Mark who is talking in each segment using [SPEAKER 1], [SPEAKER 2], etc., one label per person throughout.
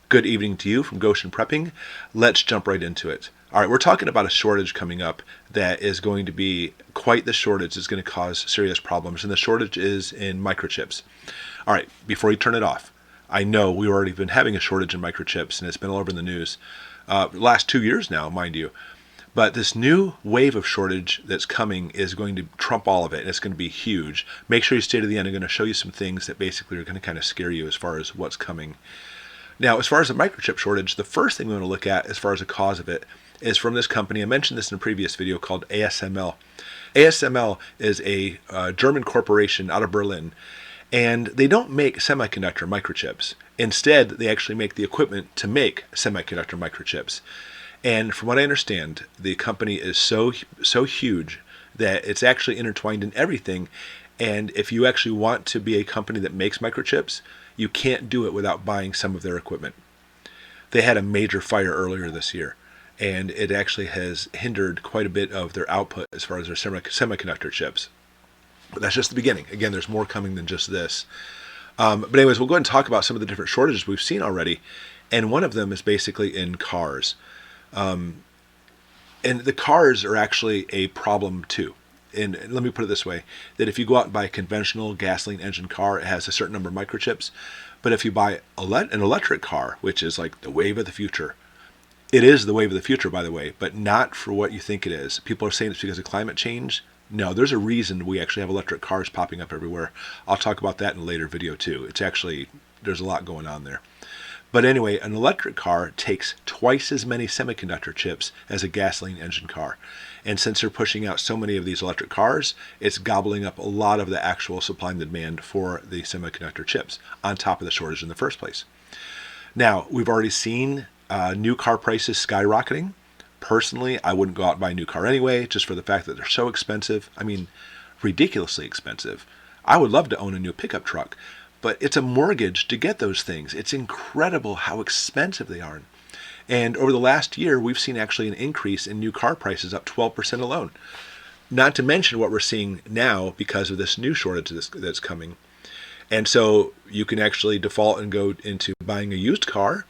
[SPEAKER 1] Good evening to you from Goshen Prepping. Let's jump right into it. All right, we're talking about a shortage coming up that is going to be quite the shortage. It's going to cause serious problems, and the shortage is in microchips. All right, before you turn it off, I know we've already been having a shortage in microchips, and it's been all over in the news. Last 2 years now, mind you. But this new wave of shortage that's coming is going to trump all of it, and it's going to be huge. Make sure you stay to the end. I'm going to show you some things that basically are going to kind of scare you as far as what's coming. Now, as far as the microchip shortage, the first thing we want to look at as far as the cause of it is from this company. I mentioned this in a previous video called ASML. ASML is a German corporation out of Berlin, and they don't make semiconductor microchips. Instead, they actually make the equipment to make semiconductor microchips. And from what I understand, the company is so huge that it's actually intertwined in everything. And if you actually want to be a company that makes microchips, you can't do it without buying some of their equipment. They had a major fire earlier this year, and it actually has hindered quite a bit of their output as far as their semiconductor chips. But that's just the beginning. Again, there's more coming than just this. But anyways, we'll go ahead and talk about some of the different shortages we've seen already. And one of them is basically in cars. And the cars are actually a problem too. And let me put it this way, that if you go out and buy a conventional gasoline engine car, it has a certain number of microchips. But if you buy an electric car, which is like the wave of the future, it is the wave of the future, by the way, but not for what you think it is. People are saying it's because of climate change. No, there's a reason we actually have electric cars popping up everywhere. I'll talk about that in a later video too. It's actually, there's a lot going on there. But anyway, an electric car takes twice as many semiconductor chips as a gasoline engine car. And since they're pushing out so many of these electric cars, it's gobbling up a lot of the actual supply and demand for the semiconductor chips, on top of the shortage in the first place. Now, we've already seen new car prices skyrocketing. Personally, I wouldn't go out and buy a new car anyway, just for the fact that they're so expensive. I mean, ridiculously expensive. I would love to own a new pickup truck, but it's a mortgage to get those things. It's incredible how expensive they are. And over the last year, we've seen actually an increase in new car prices, up 12% alone. Not to mention what we're seeing now because of this new shortage that's coming. And so you can actually default and go into buying a used car.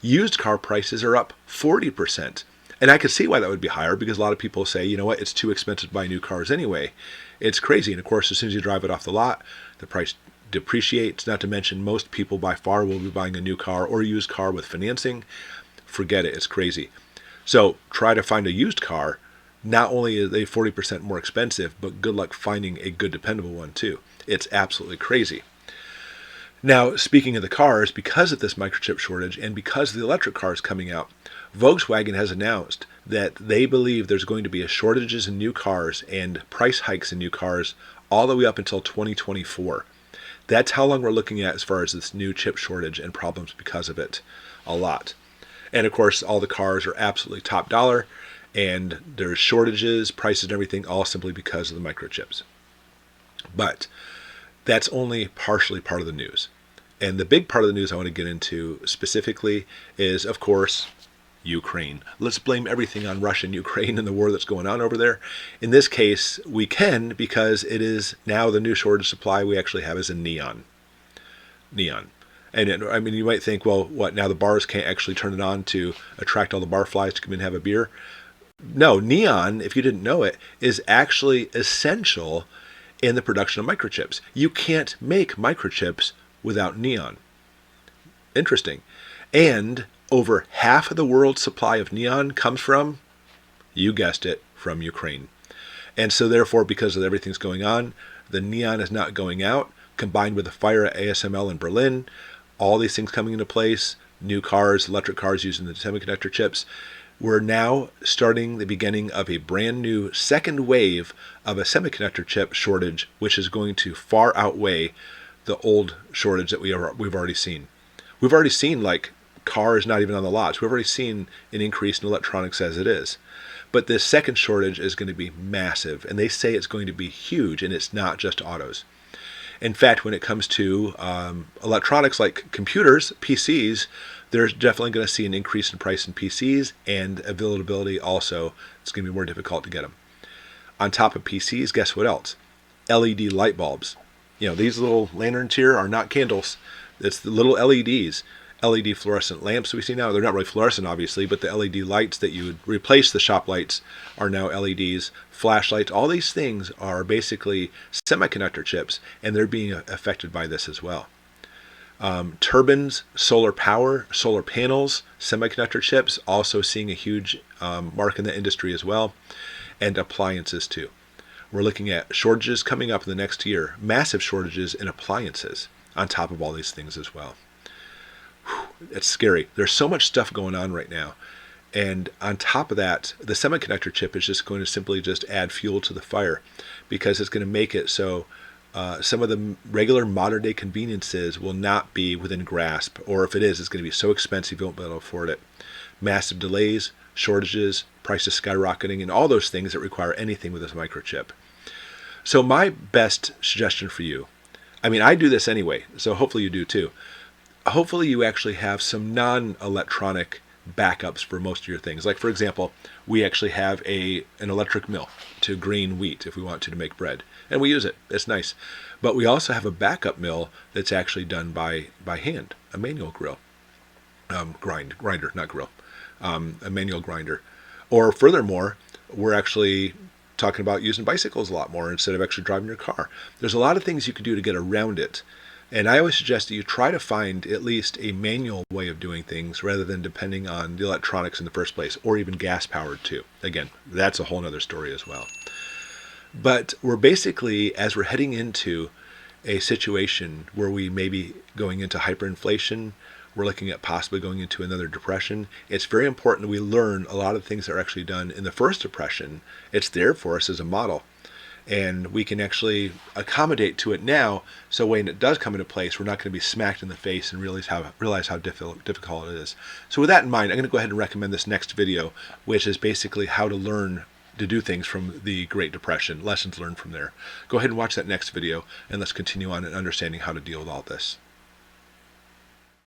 [SPEAKER 1] Used car prices are up 40%. And I could see why that would be higher, because a lot of people say, you know what, it's too expensive to buy new cars anyway. It's crazy. And of course, as soon as you drive it off the lot, the price depreciates. Not to mention, most people by far will be buying a new car or a used car with financing. Forget it. It's crazy. So try to find a used car. Not only are they 40% more expensive, but good luck finding a good, dependable one too. It's absolutely crazy. Now, speaking of the cars, because of this microchip shortage and because of the electric cars coming out, Volkswagen has announced that they believe there's going to be shortages in new cars and price hikes in new cars all the way up until 2024. That's how long we're looking at as far as this new chip shortage and problems because of it. A lot. And of course, all the cars are absolutely top dollar, and there's shortages, prices, and everything, all simply because of the microchips. But that's only partially part of the news. And the big part of the news I want to get into specifically is, of course, Ukraine. Let's blame everything on Russia and Ukraine and the war that's going on over there. In this case, we can, because it is now the new shortage supply we actually have is in neon. Neon. And I mean, you might think, well, what, now the bars can't actually turn it on to attract all the bar flies to come in and have a beer? No, neon, if you didn't know it, is actually essential in the production of microchips. You can't make microchips without neon. Interesting. And over half of the world's supply of neon comes from, you guessed it, from Ukraine. And so therefore, because of everything's going on, the neon is not going out, combined with the fire at ASML in Berlin, all these things coming into place, new cars, electric cars using the semiconductor chips, we're now starting the beginning of a brand new second wave of a semiconductor chip shortage, which is going to far outweigh the old shortage that we've already seen. We've already seen, like, cars not even on the lots. We've already seen an increase in electronics as it is. But this second shortage is going to be massive, and they say it's going to be huge, and it's not just autos. In fact, when it comes to electronics like computers, PCs, there's definitely going to see an increase in price in PCs, and availability also. It's going to be more difficult to get them. On top of PCs, guess what else? LED light bulbs. You know, these little lanterns here are not candles. It's the little LEDs. LED fluorescent lamps we see now. They're not really fluorescent, obviously, but the LED lights that you would replace the shop lights are now LEDs. Flashlights, all these things are basically semiconductor chips, and they're being affected by this as well. Turbines, solar power, solar panels, semiconductor chips, also seeing a huge mark in the industry as well, and appliances too. We're looking at shortages coming up in the next year, massive shortages in appliances on top of all these things as well. It's scary. There's so much stuff going on right now. And on top of that, the semiconductor chip is just going to simply just add fuel to the fire, because it's going to make it so some of the regular modern day conveniences will not be within grasp, or if it is, it's going to be so expensive you won't be able to afford it. Massive delays, shortages, prices skyrocketing, and all those things that require anything with this microchip. So my best suggestion for you, I mean, I do this anyway, so hopefully you do too. Hopefully you actually have some non-electronic backups for most of your things. Like, for example, we actually have an electric mill to grind wheat if we want to make bread, and we use it. It's nice. But we also have a backup mill that's actually done by hand, a manual grinder, not grill, a manual grinder. Or furthermore, we're actually talking about using bicycles a lot more instead of actually driving your car. There's a lot of things you can do to get around it. And I always suggest that you try to find at least a manual way of doing things rather than depending on the electronics in the first place, or even gas powered too. Again, that's a whole other story as well. But we're basically, as we're heading into a situation where we may be going into hyperinflation, we're looking at possibly going into another depression, it's very important that we learn a lot of things that are actually done in the first depression. It's there for us as a model. And we can actually accommodate to it now, so when it does come into place, we're not going to be smacked in the face and realize how difficult it is. So with that in mind, I'm going to go ahead and recommend this next video, which is basically how to learn to do things from the Great Depression, lessons learned from there. Go ahead and watch that next video, and let's continue on in understanding how to deal with all this.